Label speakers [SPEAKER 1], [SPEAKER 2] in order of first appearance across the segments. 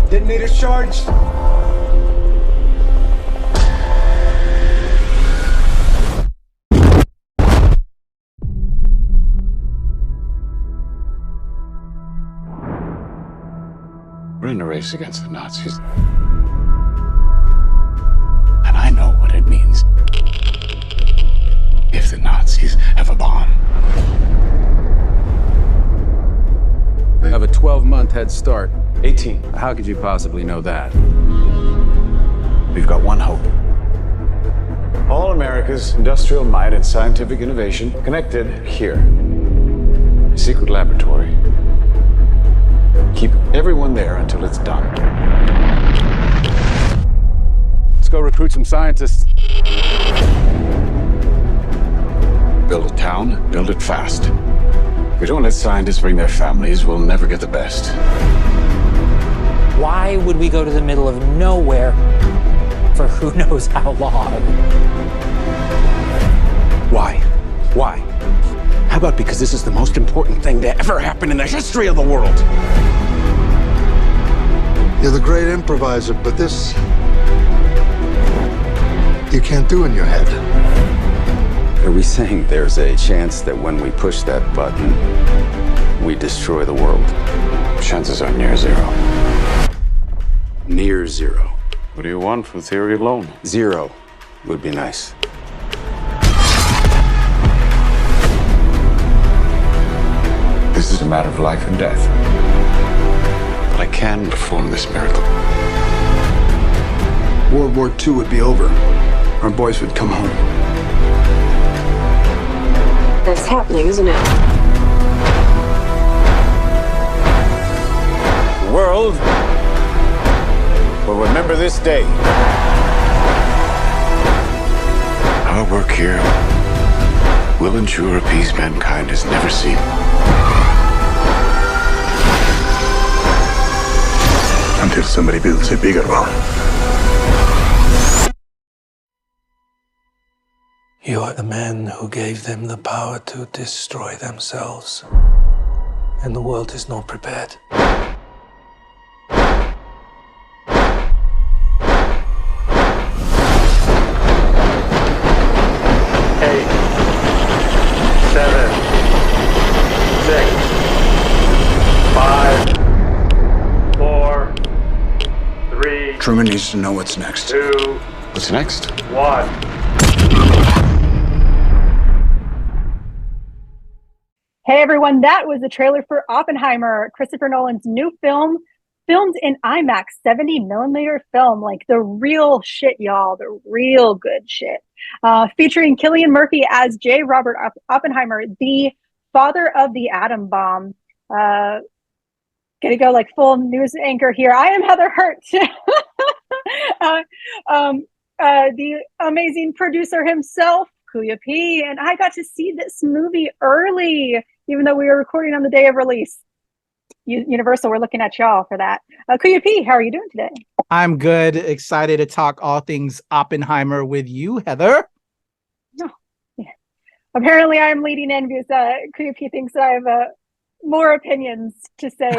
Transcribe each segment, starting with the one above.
[SPEAKER 1] Detonator charged.
[SPEAKER 2] We're in a race against the Nazis. And I know what it means if the Nazis have a bomb.
[SPEAKER 3] We have a 12-month head start.
[SPEAKER 2] 18.
[SPEAKER 3] How could you possibly know that?
[SPEAKER 2] We've got one hope. All America's industrial might and scientific innovation connected here. A secret laboratory. Keep everyone there until it's done.
[SPEAKER 3] Let's go recruit some scientists.
[SPEAKER 2] Build a town, build it fast. If we don't let scientists bring their families, we'll never get the best.
[SPEAKER 4] Why would we go to the middle of nowhere for who knows how long?
[SPEAKER 5] Why? Why? How about because this is the most important thing to ever happen in the history of the world?
[SPEAKER 6] You're the great improviser, but this you can't do in your head.
[SPEAKER 3] Are we saying there's a chance that when we push that button, we destroy the world?
[SPEAKER 2] Chances are near zero.
[SPEAKER 3] Near zero.
[SPEAKER 2] What do you want from theory alone?
[SPEAKER 3] 0 would be nice.
[SPEAKER 2] This is a matter of life and death. But I can perform this miracle.
[SPEAKER 6] World War II would be over. Our boys would come home.
[SPEAKER 7] That's happening, isn't it?
[SPEAKER 2] The world will remember this day. Our work here will ensure a peace mankind has never seen.
[SPEAKER 6] Until somebody builds a bigger one.
[SPEAKER 8] You are the man who gave them the power to destroy themselves. And the world is not prepared.
[SPEAKER 9] 7, 6, 5, 4, 3.
[SPEAKER 6] Truman needs to know what's next.
[SPEAKER 9] 2.
[SPEAKER 2] What's next?
[SPEAKER 9] 1.
[SPEAKER 10] Hey everyone, that was the trailer for Oppenheimer, Christopher Nolan's new film, filmed in IMAX 70mm film, like the real shit, y'all, the real good shit. Featuring Cillian Murphy as J. Robert Oppenheimer, the father of the atom bomb. Gonna go like full news anchor here. I am Heather Hurt. The amazing producer himself, Kuya P, and I got to see this movie early, even though we were recording on the day of release. Universal, we're looking at y'all for that. Kuya P, how are you doing today?
[SPEAKER 11] I'm good. Excited to talk all things Oppenheimer with you, Heather.
[SPEAKER 10] Oh, yeah. Apparently, I'm leading in because Kuya P thinks that I have more opinions to say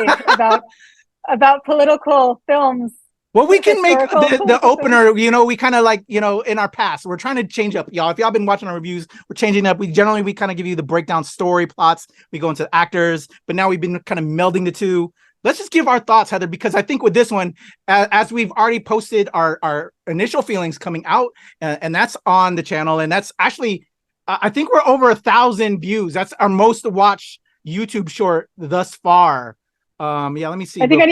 [SPEAKER 10] about political films.
[SPEAKER 11] Well, we can make the opener, you know, we kind of like, you know, in our past, we're trying to change up, y'all. If y'all been watching our reviews, we're changing up. We kind of give you the breakdown story plots. We go into actors, but now we've been kind of melding the two. Let's just give our thoughts, Heather, because I think with this one, as we've already posted our initial feelings coming out, and that's on the channel. And that's actually, I think we're over 1,000 views. That's our most watched YouTube short thus far. Yeah, let me see.
[SPEAKER 10] I think I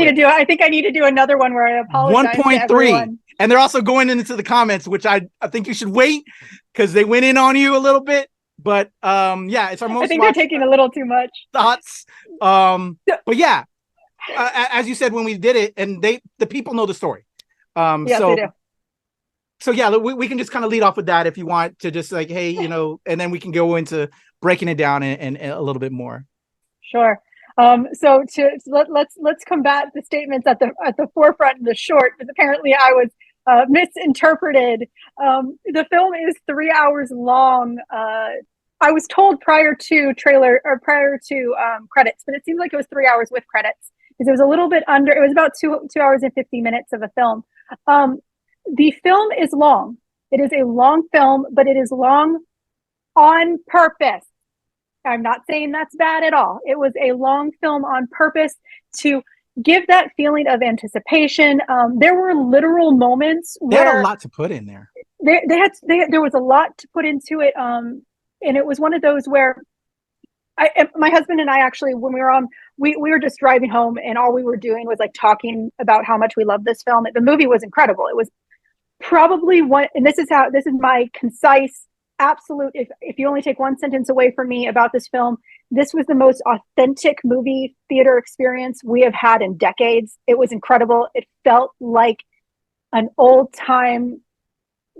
[SPEAKER 10] need to do another one where I apologize.
[SPEAKER 11] 1.3, and they're also going into the comments, which I think you should wait because they went in on you a little bit. But yeah, it's our most.
[SPEAKER 10] I think they're taking a little too much
[SPEAKER 11] thoughts. But yeah, as you said when we did it, and the people know the story.
[SPEAKER 10] Yes, they do.
[SPEAKER 11] So yeah, we can just kind of lead off with that if you want to, just like, hey, you know, and then we can go into breaking it down and a little bit more.
[SPEAKER 10] Sure. So let's combat the statements at the forefront in the short, because apparently I was misinterpreted. The film is 3 hours long. I was told prior to credits, but it seems like it was 3 hours with credits. because it was a little bit under. It was about 2 hours and 50 minutes of a film. The film is long. It is a long film, but it is long on purpose. I'm not saying that's bad at all. It was a long film on purpose to give that feeling of anticipation. There were literal moments where
[SPEAKER 11] they had a lot to put in there.
[SPEAKER 10] There was a lot to put into it. And it was one of those where my husband and I actually, when we were on, we were just driving home, and all we were doing was like talking about how much we love this film. The movie was incredible. It was probably one, and this is my concise, absolute, if you only take one sentence away from me about this film, this was the most authentic movie theater experience we have had in decades. It was incredible. It felt like an old time.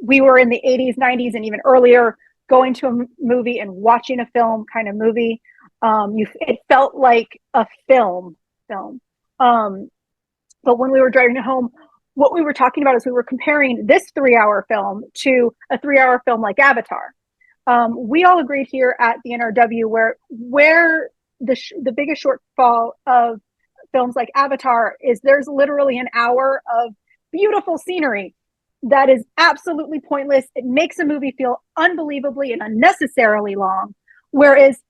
[SPEAKER 10] We were in the 80s, 90s, and even earlier, going to a movie and watching a film kind of movie. It felt like a film. But when we were driving home, what we were talking about is we were comparing this 3-hour film to a 3-hour film like Avatar. We all agreed here at the NRW where the biggest shortfall of films like Avatar is there's literally an hour of beautiful scenery that is absolutely pointless. It makes a movie feel unbelievably and unnecessarily long. Whereas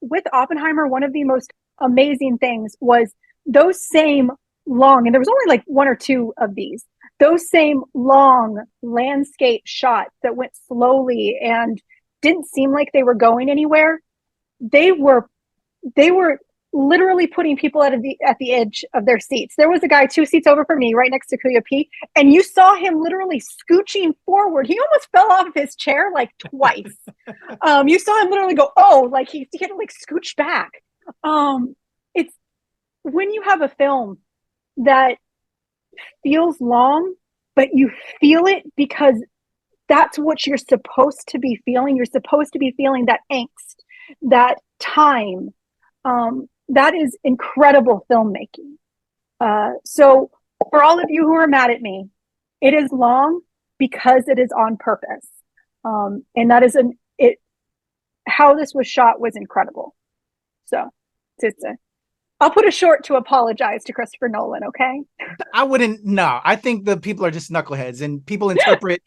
[SPEAKER 10] with Oppenheimer, one of the most amazing things was those same long, and there was only like 1 or 2 of these, those same long landscape shots that went slowly and didn't seem like they were going anywhere. They were literally putting people at the edge of their seats. There was a guy 2 seats over from me, right next to Kuya P, and you saw him literally scooching forward. He almost fell off of his chair like twice. You saw him literally go, oh, like he had to like scooch back. It's when you have a film that feels long, but you feel it because that's what you're supposed to be feeling. You're supposed to be feeling that angst, that time. That is incredible filmmaking. So for all of you who are mad at me, it is long because it is on purpose. And that is how this was shot was incredible. So I'll put a short to apologize to Christopher Nolan, okay?
[SPEAKER 11] I wouldn't, no. I think the people are just knuckleheads and people interpret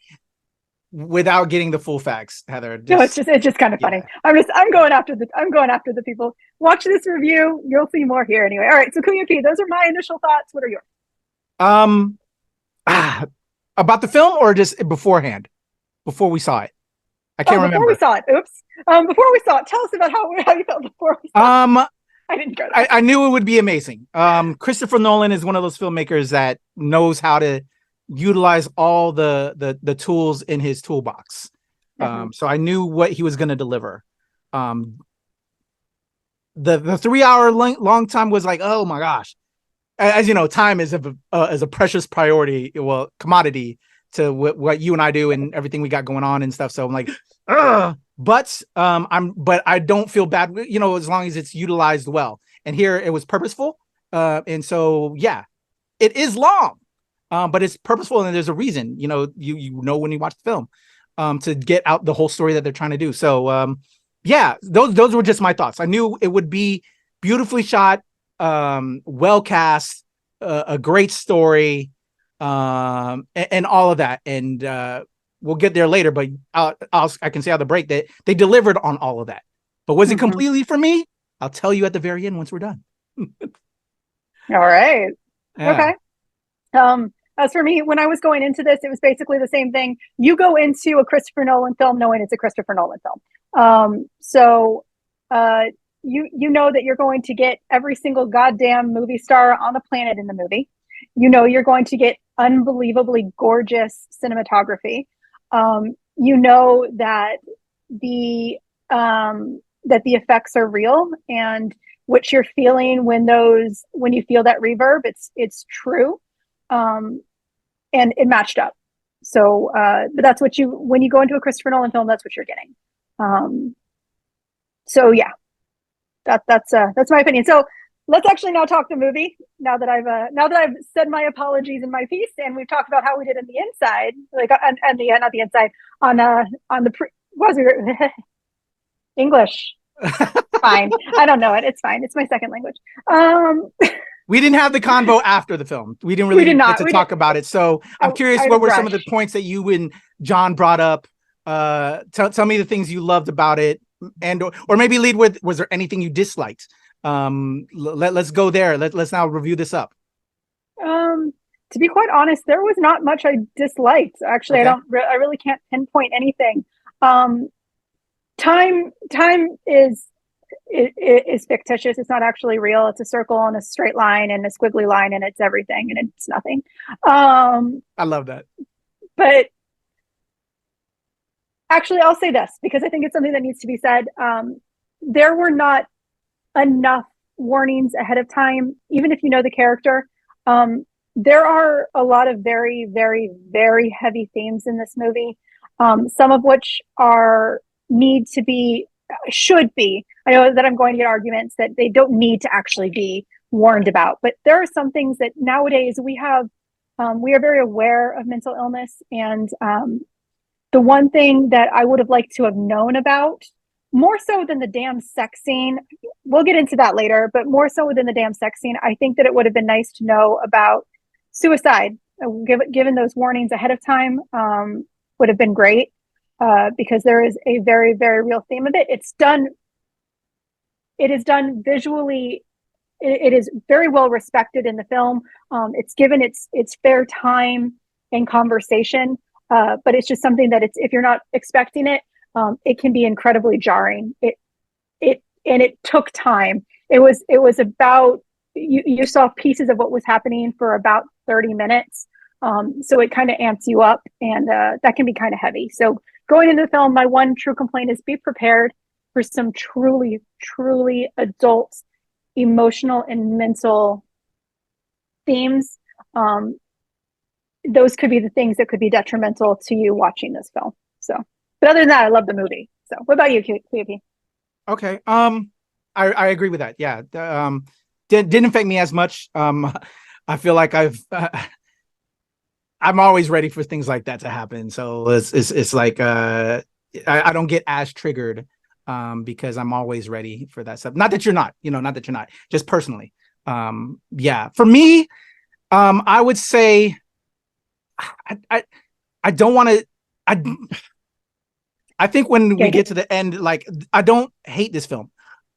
[SPEAKER 11] without getting the full facts, Heather.
[SPEAKER 10] No, it's just kind of funny. I'm going after the people. Watch this review. You'll see more here anyway. All right, so Kuya P, those are my initial thoughts. What are yours?
[SPEAKER 11] About the film or just beforehand? Before we saw it? I can't remember.
[SPEAKER 10] Before we saw it. Oops. Before we saw it, tell us about how you felt before we saw it. I didn't go there.
[SPEAKER 11] I knew it would be amazing. Christopher Nolan is one of those filmmakers that knows how to utilize all the tools in his toolbox. So I knew what he was going to deliver. The 3-hour long time was like, oh my gosh. As you know, time is a precious priority, commodity to what you and I do and everything we got going on and stuff. So I'm like, but I don't feel bad, as long as it's utilized well. And here it was purposeful. And so, yeah, it is long. But it's purposeful and there's a reason, you know when you watch the film, to get out the whole story that they're trying to do. So, yeah, those were just my thoughts. I knew it would be beautifully shot, well cast, a great story, and all of that. And we'll get there later, but I can say on the break that they delivered on all of that. But was it completely for me? I'll tell you at the very end once we're done.
[SPEAKER 10] All right.
[SPEAKER 11] Yeah.
[SPEAKER 10] Okay. As for me, when I was going into this, it was basically the same thing. You go into a Christopher Nolan film knowing it's a Christopher Nolan film. So you know that you're going to get every single goddamn movie star on the planet in the movie. You know you're going to get unbelievably gorgeous cinematography. You know that the effects are real, and what you're feeling when you feel that reverb, it's true. And it matched up. So, but that's what when you go into a Christopher Nolan film, that's what you're getting. So yeah, that's my opinion. So let's actually now talk the movie. Now that I've said my apologies in my piece, and we've talked about how we did in the inside, like not the inside on the English. Fine. I don't know it. It's fine. It's my second language.
[SPEAKER 11] We didn't have the convo after the film. We didn't really get to talk about it. So I'm curious, what were some of the points that you and John brought up? Tell me the things you loved about it, and or maybe lead with, was there anything you disliked? Let's go there. Let's now review this up.
[SPEAKER 10] To be quite honest, there was not much I disliked. Actually, okay. I really can't pinpoint anything. Time is fictitious. It's not actually real. It's a circle and a straight line and a squiggly line, and it's everything and it's nothing.
[SPEAKER 11] I love that.
[SPEAKER 10] But actually, I'll say this because I think it's something that needs to be said. There were not enough warnings ahead of time, even if you know the character. There are a lot of very, very, very heavy themes in this movie, some of which should be. I know that I'm going to get arguments that they don't need to actually be warned about, but there are some things that nowadays we are very aware of mental illness. And the one thing that I would have liked to have known about, more so than the damn sex scene, we'll get into that later, but more so than the damn sex scene, I think that it would have been nice to know about suicide. Given those warnings ahead of time would have been great, because there is a very, very real theme of it. It is done visually. It is very well respected in the film. It's given its fair time and conversation, but it's just something that if you're not expecting it, it can be incredibly jarring. It took time. It was about, you saw pieces of what was happening for about 30 minutes. So it kind of amps you up, and that can be kind of heavy. So going into the film, my one true complaint is be prepared for some truly, truly adult, emotional and mental themes. Those could be the things that could be detrimental to you watching this film. So, but other than that, I love the movie. So what about you, Kuya P?
[SPEAKER 11] Okay. I agree with that. Yeah. Didn't affect me as much. I feel like I'm always ready for things like that to happen. So it's like I don't get as triggered because I'm always ready for that stuff. Not that you're not, just personally. Yeah, for me, I would say I don't want to. I think when we get to the end, like, I don't hate this film,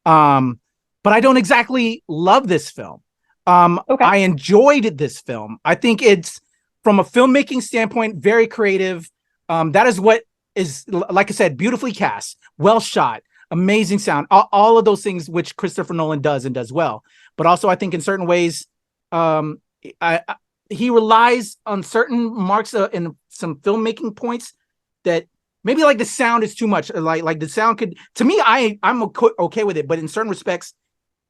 [SPEAKER 11] but I don't exactly love this film. Okay. I enjoyed this film. I think it's, from a filmmaking standpoint, very creative. That is what is, like I said, beautifully cast, well shot, amazing sound, all of those things which Christopher Nolan does and does well. But also, I think in certain ways, he relies on certain marks in some filmmaking points that maybe, like, the sound is too much. Like the sound could, to me, I'm okay with it, but in certain respects,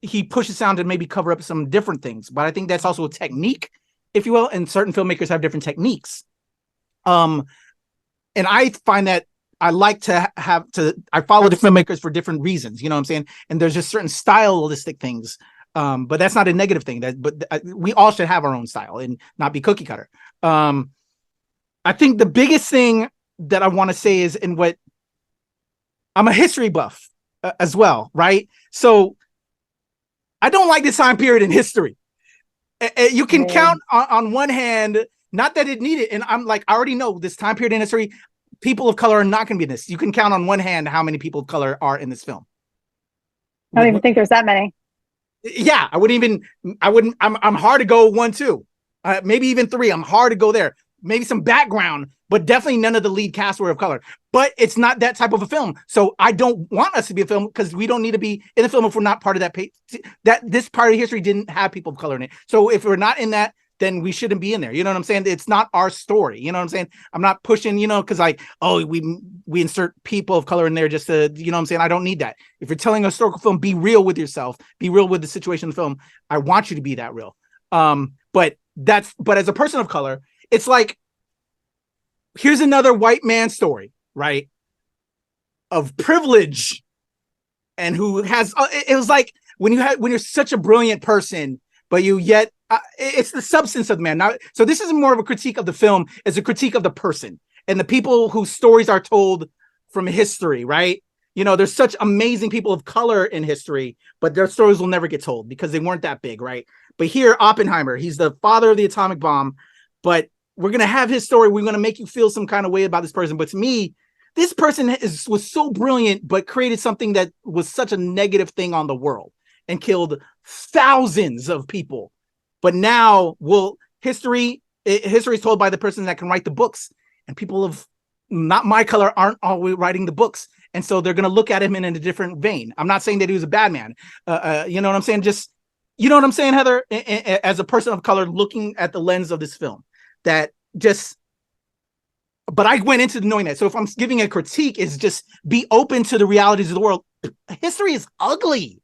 [SPEAKER 11] he pushes sound to maybe cover up some different things. But I think that's also a technique, if you will, and certain filmmakers have different techniques. And I find that I like to I follow the filmmakers for different reasons, you know what I'm saying? And there's just certain stylistic things. But that's not a negative thing. But we all should have our own style and not be cookie cutter. I think the biggest thing that I want to say is, I'm a history buff as well, right? So I don't like this time period in history. You can count on one hand, not that it needed, and I'm like, I already know this time period in history, people of color are not going to be in this. You can count on one hand how many people of color are in this film.
[SPEAKER 10] I don't even think there's that many.
[SPEAKER 11] Yeah, I'm hard to go 1, 2, maybe even 3. I'm hard to go there. Maybe some background, but definitely none of the lead cast were of color. But it's not that type of a film. So I don't want us to be a film, because we don't need to be in the film if we're not part of that this part of history didn't have people of color in it. So if we're not in that, then we shouldn't be in there. You know what I'm saying? It's not our story. You know what I'm saying? I'm not pushing, because like, oh, we insert people of color in there just to, you know what I'm saying? I don't need that. If you're telling a historical film, be real with yourself, be real with the situation of the film. I want you to be that real. But as a person of color, it's like, here's another white man story, right? Of privilege, and who has, it was like when you're such a brilliant person, but you yet, it's the substance of the man. Now, so this is more of a critique of the film, as a critique of the person and the people whose stories are told from history, right? You know, there's such amazing people of color in history, but their stories will never get told because they weren't that big, right? But here, Oppenheimer, he's the father of the atomic bomb, but we're going to have his story. We're going to make you feel some kind of way about this person. But to me, this person was so brilliant, but created something that was such a negative thing on the world and killed thousands of people. But now, history is told by the person that can write the books, and people of not my color aren't always writing the books. And so they're going to look at him in a different vein. I'm not saying that he was a bad man. You know what I'm saying? Just, you know what I'm saying, Heather? As a person of color looking at the lens of this film, but I went into knowing that. So if I'm giving a critique, is just be open to the realities of the world. History is ugly,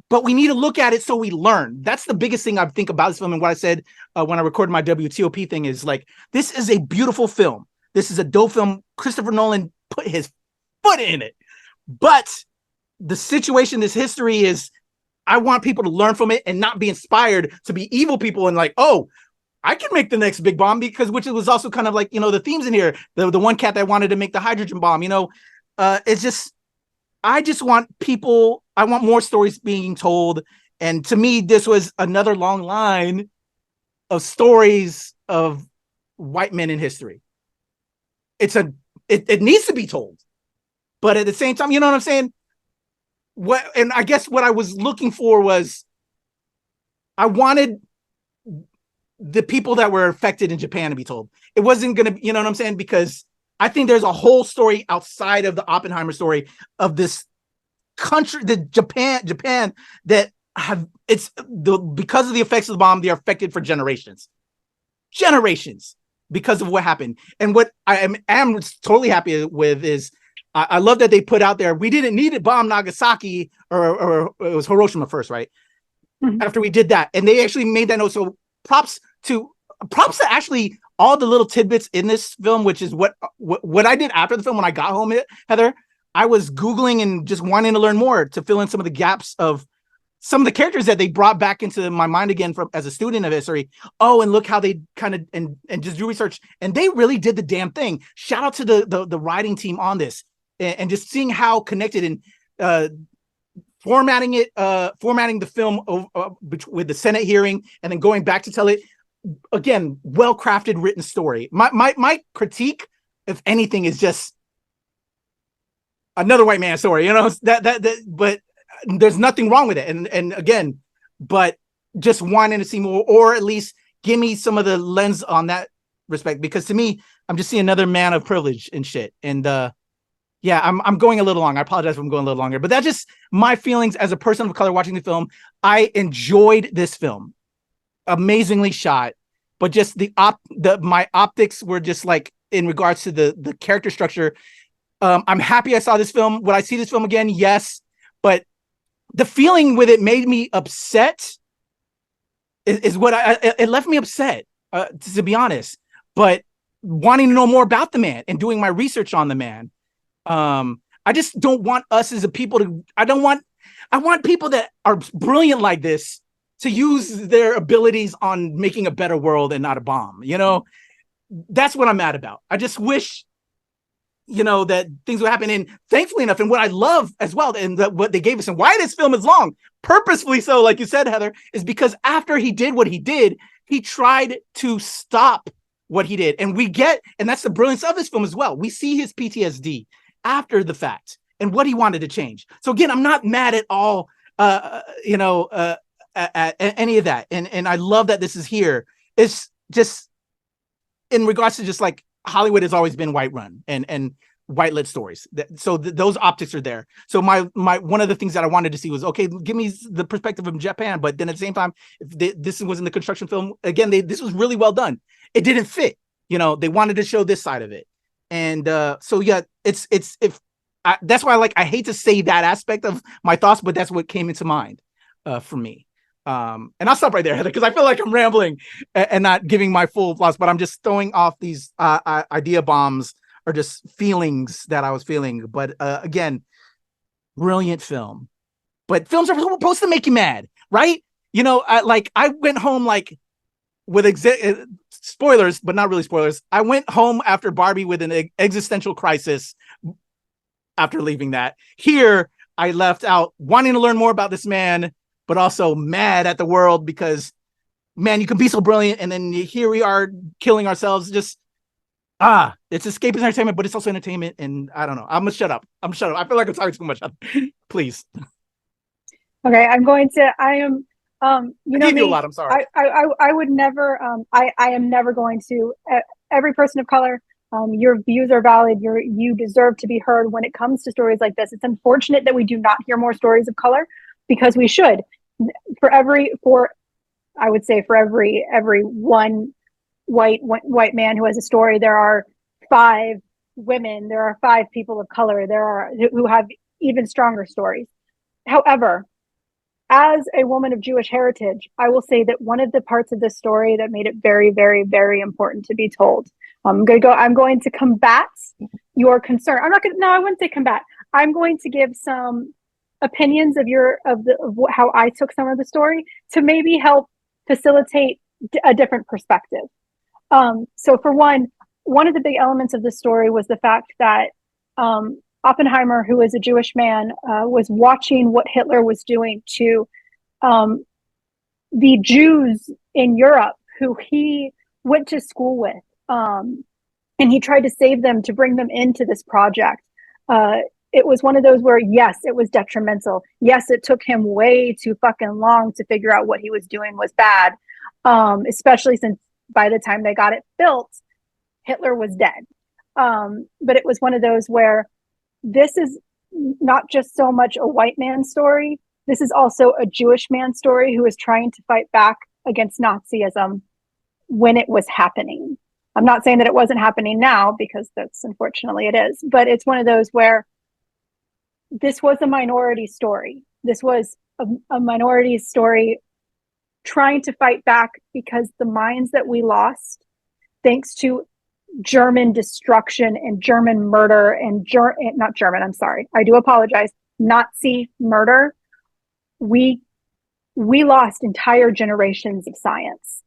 [SPEAKER 11] but we need to look at it so we learn. That's the biggest thing I think about this film. And what I said when I recorded my WTOP thing is like, this is a beautiful film. This is a dope film. Christopher Nolan put his foot in it. But the situation, this history is, I want people to learn from it and not be inspired to be evil people and like, oh, I can make the next big bomb, because which it was also kind of like, you know, the themes in here, the one cat that wanted to make the hydrogen bomb, you know, it's just, I just want people, I want more stories being told. And to me, this was another long line of stories of white men in history. It needs to be told, but at the same time, you know what I'm saying? And I guess what I was looking for was, I wanted the people that were affected in Japan to be told. It wasn't going to, you know what I'm saying? Because I think there's a whole story outside of the Oppenheimer story of this country, Japan that because of the effects of the bomb, they are affected for generations because of what happened. And what I am totally happy with is, I love that they put out there, we didn't need to bomb Nagasaki, or it was Hiroshima first, right? Mm-hmm. After we did that. And they actually made that note. So props to actually all the little tidbits in this film, which is what I did after the film when I got home, Heather. I was Googling and just wanting to learn more to fill in some of the gaps of some of the characters that they brought back into my mind again from as a student of history. Oh, and look how they kind of and just do research, and they really did the damn thing. Shout out to the writing team on this, and just seeing how connected and formatting the film with the Senate hearing, and then going back to tell it again, well-crafted written story. My critique, if anything, is just another white man story, you know, but there's nothing wrong with it. And again, but just wanting to see more, or at least give me some of the lens on that respect, because to me, I'm just seeing another man of privilege and shit. And yeah, I'm going a little long. I apologize if I'm going a little longer, but that's just my feelings as a person of color watching the film. I enjoyed this film, amazingly shot, but just my optics were just like, in regards to the character structure. I'm happy I saw this film. Would I see this film again? Yes. But the feeling with it made me upset is what it left me upset, to be honest, but wanting to know more about the man and doing my research on the man. I just don't want us as a people I want people that are brilliant like this to use their abilities on making a better world and not a bomb. You know, that's what I'm mad about. I just wish, you know, that things would happen. And thankfully enough, and what I love as well, and what they gave us, and why this film is long, purposefully so, like you said, Heather, is because after he did what he did, he tried to stop what he did. And and that's the brilliance of this film as well. We see his PTSD after the fact and what he wanted to change. So again, I'm not mad at all, at any of that. And I love that this is here. It's just in regards to just like, Hollywood has always been white run and white lit stories. So those optics are there. So my one of the things that I wanted to see was, okay, give me the perspective of Japan. But then at the same time, if this was in the construction film, again, this was really well done. It didn't fit, you know, they wanted to show this side of it. And so, yeah, that's why I hate to say that aspect of my thoughts, but that's what came into mind for me. And I'll stop right there, Heather, because I feel like I'm rambling and not giving my full thoughts, but I'm just throwing off these idea bombs or just feelings that I was feeling. But again, brilliant film. But films are supposed to make you mad, right? You know, I went home with spoilers, but not really spoilers. I went home after Barbie with an existential crisis after leaving that. Here, I left out wanting to learn more about this man, but also mad at the world because, man, you can be so brilliant, and then here we are killing ourselves. Just it's escapist entertainment, but it's also entertainment. And I don't know. I'm gonna shut up. I feel like I'm talking too much. Please.
[SPEAKER 10] Okay, I'm going to. I am. You know
[SPEAKER 11] I gave
[SPEAKER 10] me.
[SPEAKER 11] you a lot. I'm sorry.
[SPEAKER 10] I would never. I am never going to. Every person of color. Your views are valid. You deserve to be heard when it comes to stories like this. It's unfortunate that we do not hear more stories of color, because we should. I would say for every one white man who has a story, there are 5 women, there are 5 people of color, who have even stronger stories. However, as a woman of Jewish heritage, I will say that one of the parts of this story that made it very, very, very important to be told. I'm going to combat your concern. I wouldn't say combat. I'm going to give some opinions of how I took some of the story to maybe help facilitate a different perspective. So for one of the big elements of the story was the fact that Oppenheimer, who is a Jewish man, was watching what Hitler was doing to the Jews in Europe who he went to school with. And he tried to save them, to bring them into this project. It was one of those where, yes, it was detrimental. Yes, it took him way too fucking long to figure out what he was doing was bad. Especially since by the time they got it built, Hitler was dead. But it was one of those where this is not just so much a white man's story. This is also a Jewish man's story who is trying to fight back against Nazism when it was happening. I'm not saying that it wasn't happening now, because that's unfortunately it is, but it's one of those where this was a minority story. This was a minority story trying to fight back because the minds that we lost, thanks to German destruction and German murder and not German, I'm sorry, I do apologize, Nazi murder, we lost entire generations of science.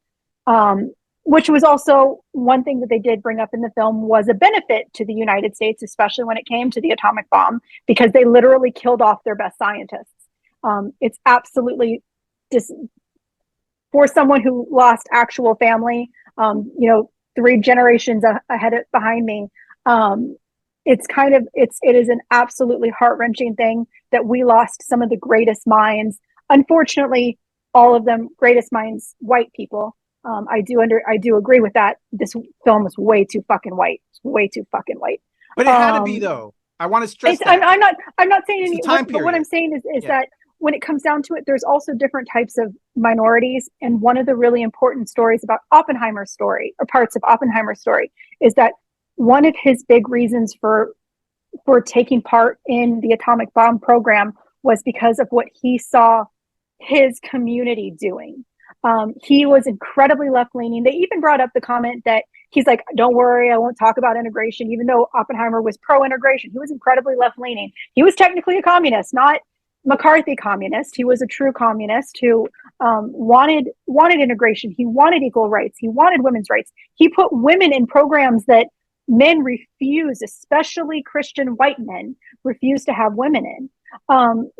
[SPEAKER 10] Which was also one thing that they did bring up in the film was a benefit to the United States, especially when it came to the atomic bomb, because they literally killed off their best scientists. It's absolutely just for someone who lost actual family, 3 generations behind me. It is an absolutely heart-wrenching thing that we lost some of the greatest minds. Unfortunately, all of them greatest minds, white people. I do agree with that. This film is way too fucking white. It's way too fucking white.
[SPEAKER 11] But it had to be, though. I want to stress that.
[SPEAKER 10] I'm not saying any. But what I'm saying is that when it comes down to it, there's also different types of minorities. And one of the really important stories about Oppenheimer's story, or parts of Oppenheimer's story, is that one of his big reasons for taking part in the atomic bomb program was because of what he saw his community doing. He was incredibly left-leaning. They even brought up the comment that he's like, don't worry, I won't talk about integration, even though Oppenheimer was pro-integration. He was incredibly left-leaning. He was technically a communist, not McCarthy communist. He was a true communist who wanted integration. He wanted equal rights. He wanted women's rights. He put women in programs that men refuse, especially Christian white men, refuse to have women in.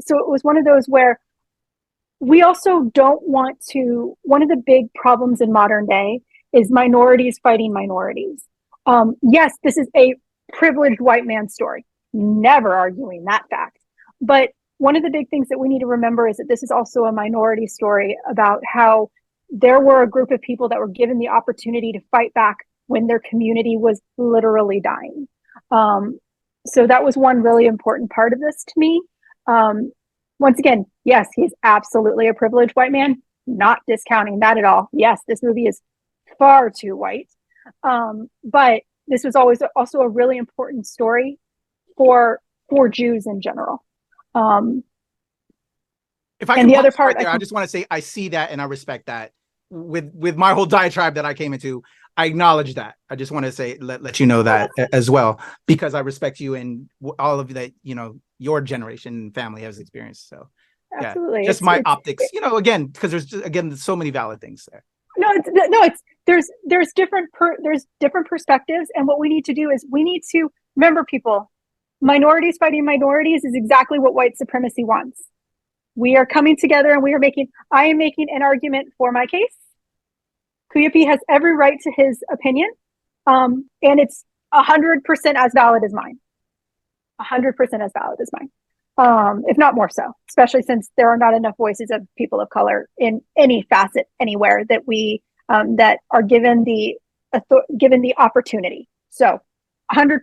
[SPEAKER 10] So it was one of those where we also don't want to. One of the big problems in modern day is minorities fighting minorities. Yes, this is a privileged white man's story. Never arguing that fact. But one of the big things that we need to remember is that this is also a minority story about how there were a group of people that were given the opportunity to fight back when their community was literally dying. So that was one really important part of this to me. Once again, yes, he's absolutely a privileged white man, not discounting that at all. Yes, this movie is far too white. But this was always also a really important story for Jews in general.
[SPEAKER 11] If I can, the other part, right there, I just want to say I see that and I respect that. With my whole diatribe that I came into, I acknowledge that. I just want to say let you know that as well, because I respect you and all of that. Your generation and family has experienced. So
[SPEAKER 10] absolutely,
[SPEAKER 11] just my optics. Again, because there's so many valid things there.
[SPEAKER 10] There's different perspectives, and what we need to do is we need to remember, people, minorities fighting minorities is exactly what white supremacy wants. We are coming together and I am making an argument for my case. Kuya P has every right to his opinion. And it's 100% as valid as mine. 100% as valid as mine. If not more so, especially since there are not enough voices of people of color in any facet anywhere that we that are given the opportunity. So 100%.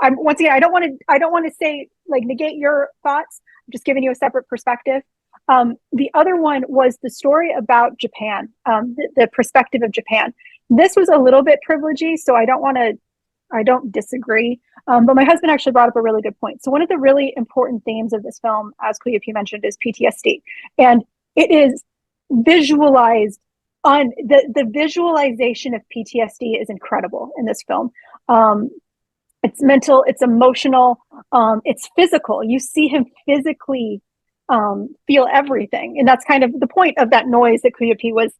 [SPEAKER 10] Once again, I don't want to say, like, negate your thoughts. I'm just giving you a separate perspective. The other one was the story about Japan, the perspective of Japan. This was a little bit privilegey, so I don't disagree. But my husband actually brought up a really good point. So one of the really important themes of this film, as Kuya P mentioned, is PTSD. And it is visualized on the visualization of PTSD is incredible in this film. It's mental, it's emotional, it's physical. You see him physically feel everything. And that's kind of the point of that noise that Kuya P was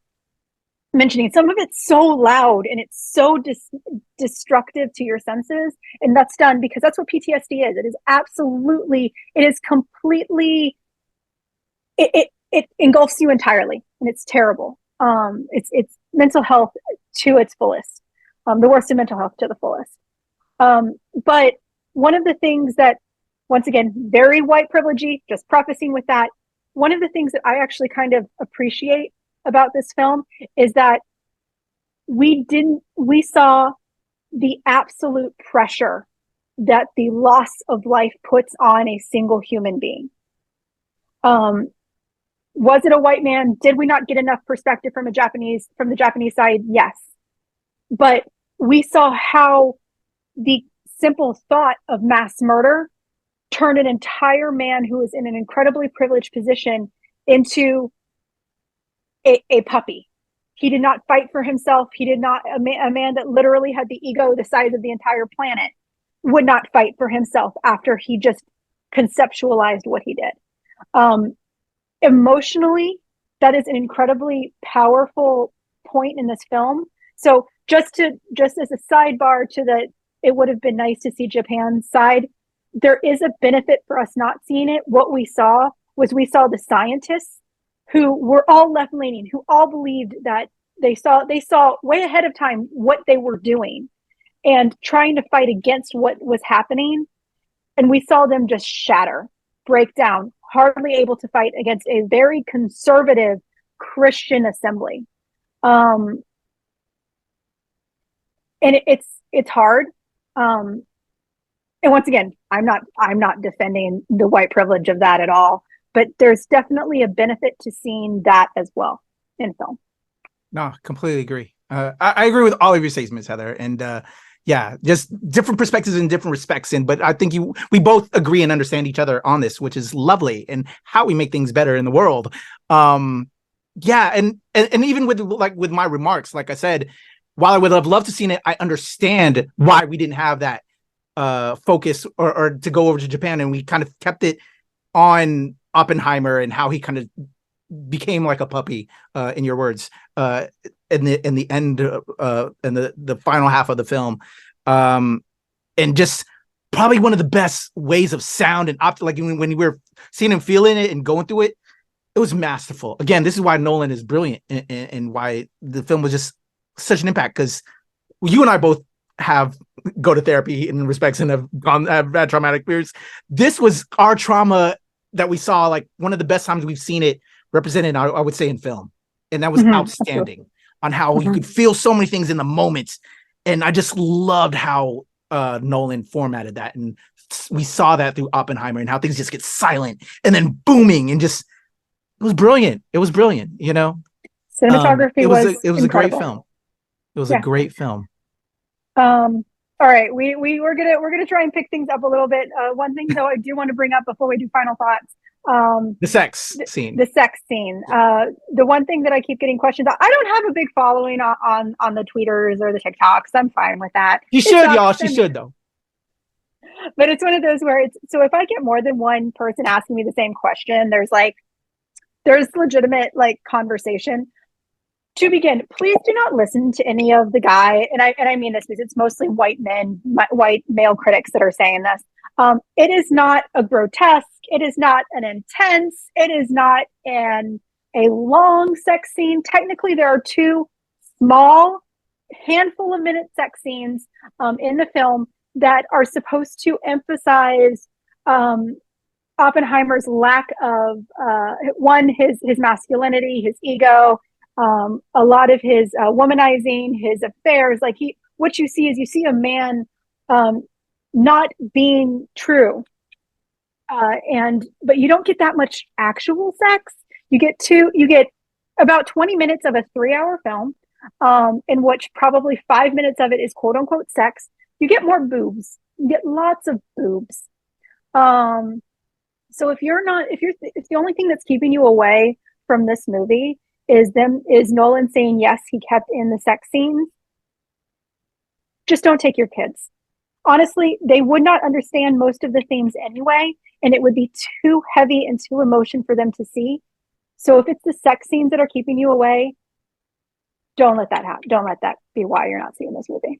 [SPEAKER 10] mentioning. Some of it's so loud and it's so destructive to your senses. And that's done because that's what PTSD is. It is absolutely, it is completely, it engulfs you entirely, and it's terrible. It's mental health to its fullest, the worst of mental health to the fullest. But one of the things that, once again, very white privilegey, just prefacing with that, one of the things that I actually kind of appreciate about this film is that we saw the absolute pressure that the loss of life puts on a single human being. Was it a white man? Did we not get enough perspective from the Japanese side? Yes. But we saw how the simple thought of mass murder turned an entire man who was in an incredibly privileged position into a puppy. He did not fight for himself. He did not, a man that literally had the ego the size of the entire planet would not fight for himself after he just conceptualized what he did. Emotionally, that is an incredibly powerful point in this film. So just as a sidebar to the, it would have been nice to see Japan's side, there is a benefit for us not seeing it. What we saw the scientists who were all left-leaning, who all believed that they saw way ahead of time what they were doing and trying to fight against what was happening. And we saw them just shatter, break down, hardly able to fight against a very conservative Christian assembly. And it's hard. And once again, I'm not defending the white privilege of that at all, but there's definitely a benefit to seeing that as well in film.
[SPEAKER 11] No, completely agree. I agree with all of your statements, Heather. And yeah, just different perspectives in different respects. But I think we both agree and understand each other on this, which is lovely, and how we make things better in the world. Yeah, and even with my remarks, like I said, while I would have loved to seen it, I understand why we didn't have that focus or to go over to Japan, and we kind of kept it on Oppenheimer and how he kind of became like a puppy, in your words, in the end, in the final half of the film, and just probably one of the best ways of sound and like when we were seeing him feeling it and going through it, it was masterful. Again, this is why Nolan is brilliant and why the film was just such an impact, because you and I both go to therapy in respects and have had traumatic periods. This was our trauma that we saw, like one of the best times we've seen it represented, I would say, in film. And that was outstanding on how you could feel so many things in the moment. And I just loved how Nolan formatted that. And we saw that through Oppenheimer and how things just get silent and then booming, and just, it was brilliant. It was brilliant, you know?
[SPEAKER 10] Cinematography
[SPEAKER 11] it was a
[SPEAKER 10] incredible.
[SPEAKER 11] Great film. It was a great film.
[SPEAKER 10] All right, we're gonna try and pick things up a little bit. One thing though I do want to bring up before we do final thoughts,
[SPEAKER 11] the sex scene.
[SPEAKER 10] The sex scene. The one thing that I keep getting questions on. I don't have a big following on the tweeters or the TikToks. I'm fine with that.
[SPEAKER 11] You should, y'all. She should though.
[SPEAKER 10] But it's one of those where so if I get more than one person asking me the same question, there's legitimate like conversation. To begin, please do not listen to any of the guy, and I mean this because it's mostly white male critics that are saying this. It is not a grotesque. It is not an intense. It is not a long sex scene. Technically, there are two small, handful of minute sex scenes in the film that are supposed to emphasize Oppenheimer's lack of his masculinity, his ego, a lot of his womanizing, his affairs. Like what you see is a man not being true, but you don't get that much actual sex. You get about 20 minutes of a 3-hour film, in which probably 5 minutes of it is quote unquote sex. You get more boobs. You get lots of boobs. So if the only thing that's keeping you away from this movie is Nolan saying yes, he kept in the sex scenes, just don't take your kids. Honestly, they would not understand most of the themes anyway, and it would be too heavy and too emotion for them to see. So if it's the sex scenes that are keeping you away, don't let that happen. Don't let that be why you're not seeing this movie.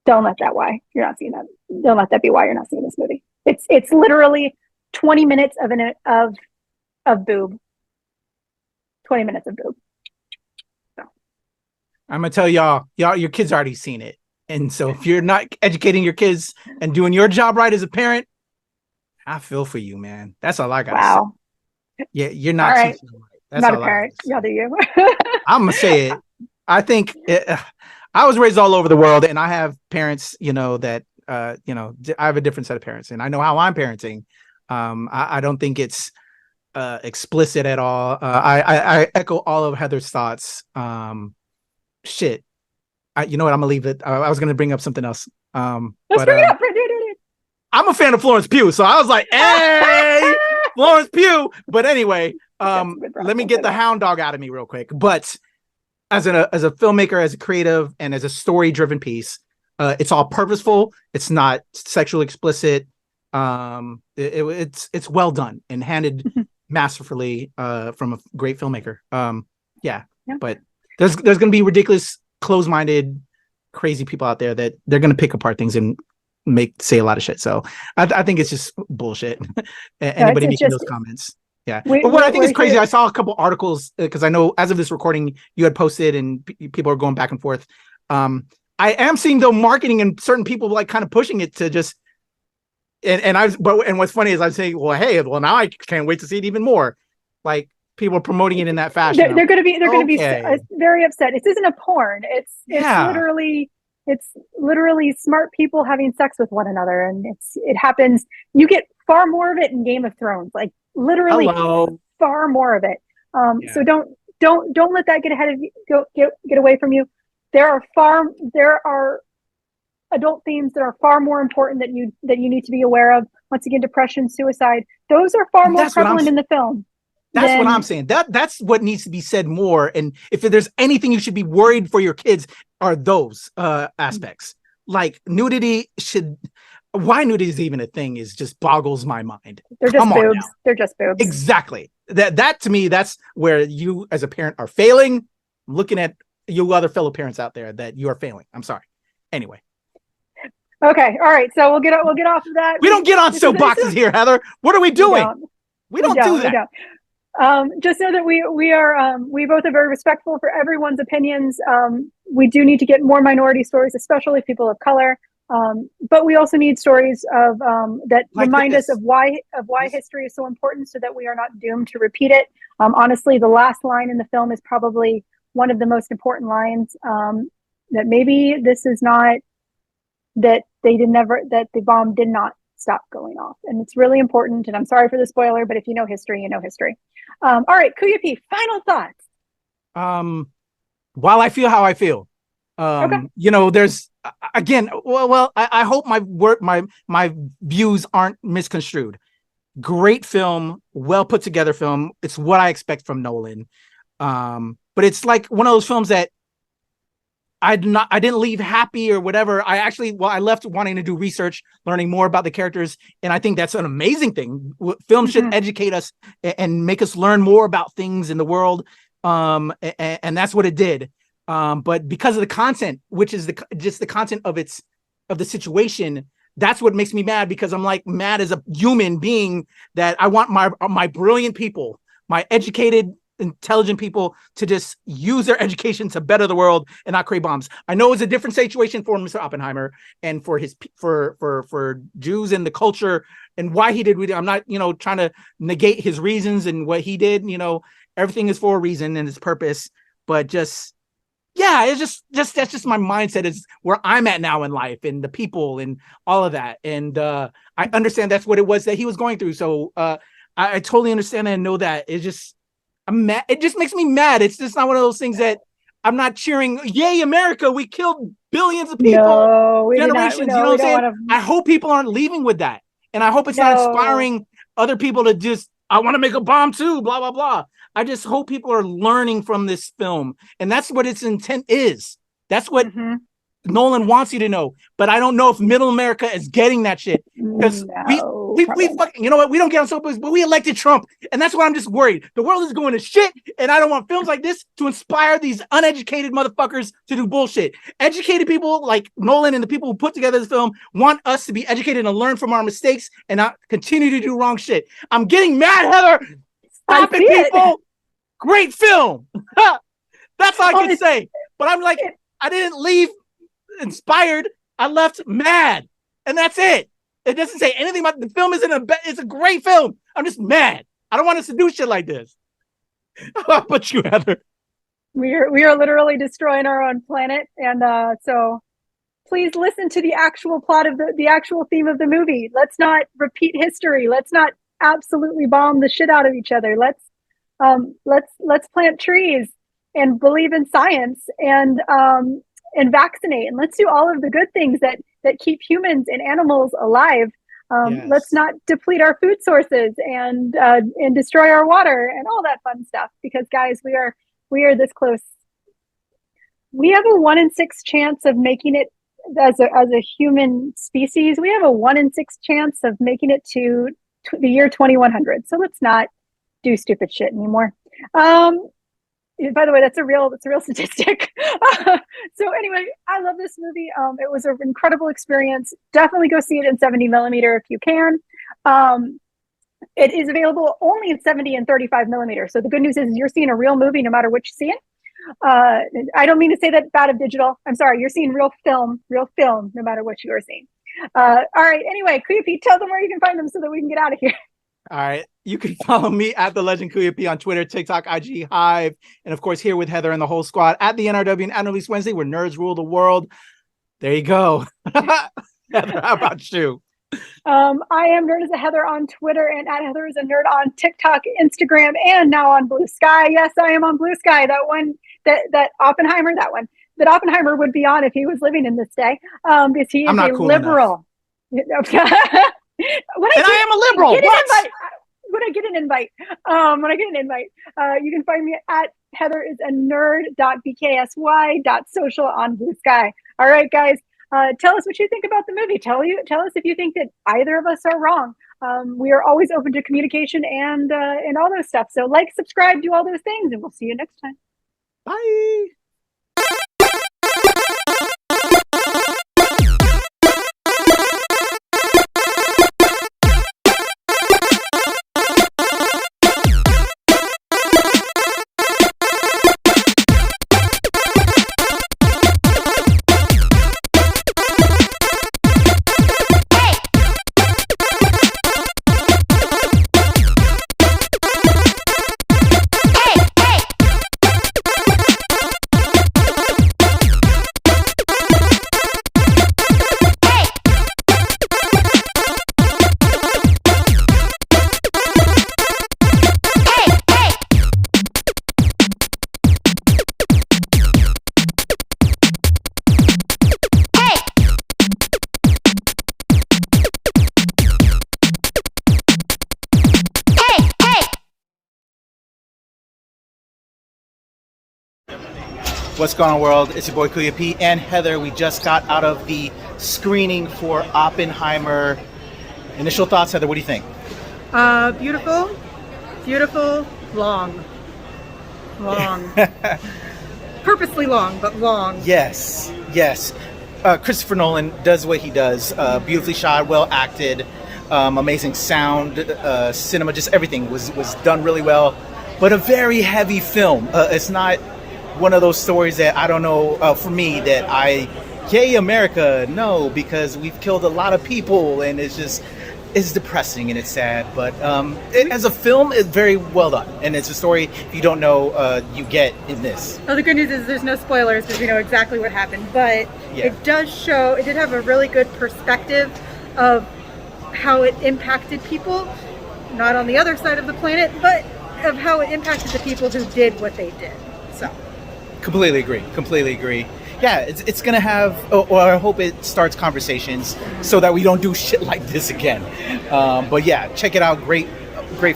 [SPEAKER 10] Don't let that why you're not seeing that. Don't let that be why you're not seeing this movie. It's literally 20 minutes of boob. 20 minutes of boob. So.
[SPEAKER 11] I'm gonna tell y'all, your kids already seen it. And so if you're not educating your kids and doing your job right as a parent, I feel for you, man. That's all I gotta say. Yeah, you're not teaching them right. That's
[SPEAKER 10] not a parent. Yeah, do you?
[SPEAKER 11] I'm gonna say it. I think I was raised all over the world, and I have parents, that I have a different set of parents, and I know how I'm parenting. I don't think it's explicit at all. I echo all of Heather's thoughts. Shit. You know what? I'm gonna leave it. I was gonna bring up something else.
[SPEAKER 10] Let's bring it up.
[SPEAKER 11] I'm a fan of Florence Pugh, so I was like, "Hey, Florence Pugh." But anyway, let me get the hound dog out of me real quick. But as a filmmaker, as a creative, and as a story-driven piece, it's all purposeful. It's not sexually explicit. It's well done and handed masterfully from a great filmmaker. But there's gonna be ridiculous, close-minded, crazy people out there that they're gonna pick apart things and say a lot of shit. So I think it's just bullshit. Anybody making those comments. Yeah. But what I think is crazy, I saw a couple articles because I know as of this recording you had posted and people are going back and forth. I am seeing though marketing and certain people like kind of pushing it to just and what's funny is I'm saying, well, now I can't wait to see it even more. Like people are promoting it in that fashion.
[SPEAKER 10] They're going to be very upset. This isn't a porn. It's literally smart people having sex with one another, and it happens. You get far more of it in Game of Thrones, like literally far more of it. So don't let that get ahead of you. Get away from you. There are adult themes that are far more important that you need to be aware of. Once again, depression, suicide, those are far more prevalent in the film.
[SPEAKER 11] That's what I'm saying. That's what needs to be said more. And if there's anything you should be worried for your kids are those aspects. Like nudity why nudity is even a thing is just boggles my mind.
[SPEAKER 10] They're just boobs. They're just boobs.
[SPEAKER 11] Exactly. That to me, that's where you as a parent are failing. I'm looking at you other fellow parents out there that you are failing. I'm sorry. Anyway.
[SPEAKER 10] Okay. All right. So we'll get off of that.
[SPEAKER 11] We don't get on soapboxes here, Heather. What are we doing? We don't do that.
[SPEAKER 10] Just know that we both are very respectful for everyone's opinions. We do need to get more minority stories, especially people of color. But we also need stories of that remind us of why history is so important, so that we are not doomed to repeat it. Honestly, the last line in the film is probably one of the most important lines. That maybe this is not that the bomb did not stop going off, and it's really important. And I'm sorry for the spoiler, but if you know history, you know history. All right, Kuya P, final thoughts.
[SPEAKER 11] While I feel how I feel,
[SPEAKER 10] okay.
[SPEAKER 11] There's again. Well, I hope my views aren't misconstrued. Great film, well put together film. It's what I expect from Nolan. But it's like one of those films that I didn't leave happy or whatever. I left wanting to do research, learning more about the characters. And I think that's an amazing thing. Film should educate us and make us learn more about things in the world. And that's what it did. But because of the content, which is just the content of the situation, that's what makes me mad, because I'm like mad as a human being that I want my brilliant people, my educated, intelligent people to just use their education to better the world and not create bombs. I know it's a different situation for Mr. Oppenheimer and for his for Jews and the culture and why he did. I'm not, trying to negate his reasons and what he did. Everything is for a reason and its purpose. But it's just that's just my mindset is where I'm at now in life and the people and all of that. And I understand that's what it was that he was going through. So I totally understand and know that. I'm mad. It just makes me mad. It's just not one of those things that I'm not cheering. Yay, America! We killed billions of people, generations. You know what I'm saying? I hope people aren't leaving with that, and I hope it's not inspiring other people to just, I want to make a bomb too. Blah blah blah. I just hope people are learning from this film, and that's what its intent is. That's what Nolan wants you to know. But I don't know if Middle America is getting that shit, because we fucking, you know what? We don't get on soapbox, but we elected Trump, and that's why I'm just worried. The world is going to shit, and I don't want films like this to inspire these uneducated motherfuckers to do bullshit. Educated people like Nolan and the people who put together this film want us to be educated and learn from our mistakes and not continue to do wrong shit. I'm getting mad, Heather. Stop it, people. Great film. That's all I can say. But I'm like, I didn't leave inspired. I left mad, and that's it. It doesn't say anything about the film. It's a great film. I'm just mad. I don't want us to do shit like this. How about you, Heather?
[SPEAKER 10] We are literally destroying our own planet, and so please listen to the actual plot of the actual theme of the movie. Let's not repeat history. Let's not absolutely bomb the shit out of each other. Let's plant trees and believe in science and vaccinate, and let's do all of the good things that keep humans and animals alive. Let's not deplete our food sources and destroy our water and all that fun stuff, because guys, we are this close. We have a 1 in 6 chance of making it as a human species. We have a 1 in 6 chance of making it to the year 2100. So let's not do stupid shit anymore. By the way, that's a real statistic. So anyway, I love this movie. It was an incredible experience. Definitely go see it in 70 millimeter if you can. It is available only in 70 and 35 millimeter. So the good news is you're seeing a real movie no matter what you see it. I don't mean to say that bad of digital. I'm sorry. You're seeing real film, no matter what you are seeing. All right. Anyway, Kuya P, tell them where you can find them so that we can get out of here.
[SPEAKER 11] All right. You can follow me at The Legend Kuya P on Twitter, TikTok, IG, Hive, and of course here with Heather and the whole squad at the NRW and Release Wednesday, where nerds rule the world. There you go. Heather, how about you?
[SPEAKER 10] I am Nerd as a Heather on Twitter and at Heather as a Nerd on TikTok, Instagram, and now on Blue Sky. Yes, I am on Blue Sky. That one, that Oppenheimer, that Oppenheimer would be on if he was living in this day, because he is a liberal. I am a liberal. When I get an invite, you can find me at Heather is a nerd.bksy.social on Blue Sky. All right, guys, tell us what you think about the movie. Tell us if you think that either of us are wrong. We are always open to communication and all those stuff. So like, subscribe, do all those things, and we'll see you next time.
[SPEAKER 11] Bye. What's going on, world? It's your boy Kuya P and Heather. We just got out of the screening for Oppenheimer. Initial thoughts, Heather, what do you think?
[SPEAKER 1] Beautiful, long. Purposely long, but long.
[SPEAKER 11] Yes. Christopher Nolan does what he does. Beautifully shot, well acted, amazing sound, cinema, just everything was done really well. But a very heavy film. It's not one of those stories that I don't know, for me, that yay America, no, because we've killed a lot of people, and it's depressing and it's sad. But as a film, it's very well done, and it's a story if you don't know, you get in this.
[SPEAKER 1] Well, the good news is there's no spoilers because we know exactly what happened, but it did have a really good perspective of how it impacted people, not on the other side of the planet, but of how it impacted the people who did what they did. So
[SPEAKER 11] completely agree. Yeah, it's gonna have, or I hope it starts conversations so that we don't do shit like this again. But yeah, check it out. Great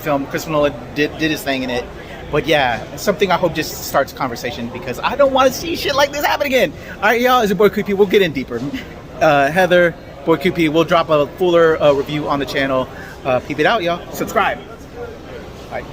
[SPEAKER 11] film. Christopher Nolan did his thing in it. But yeah, something I hope just starts conversation because I don't want to see shit like this happen again. All right, y'all, it's your boy Kuya P. We'll get in deeper. Heather, boy Kuya P. We'll drop a fuller review on the channel. Peep it out, y'all. Subscribe. All right.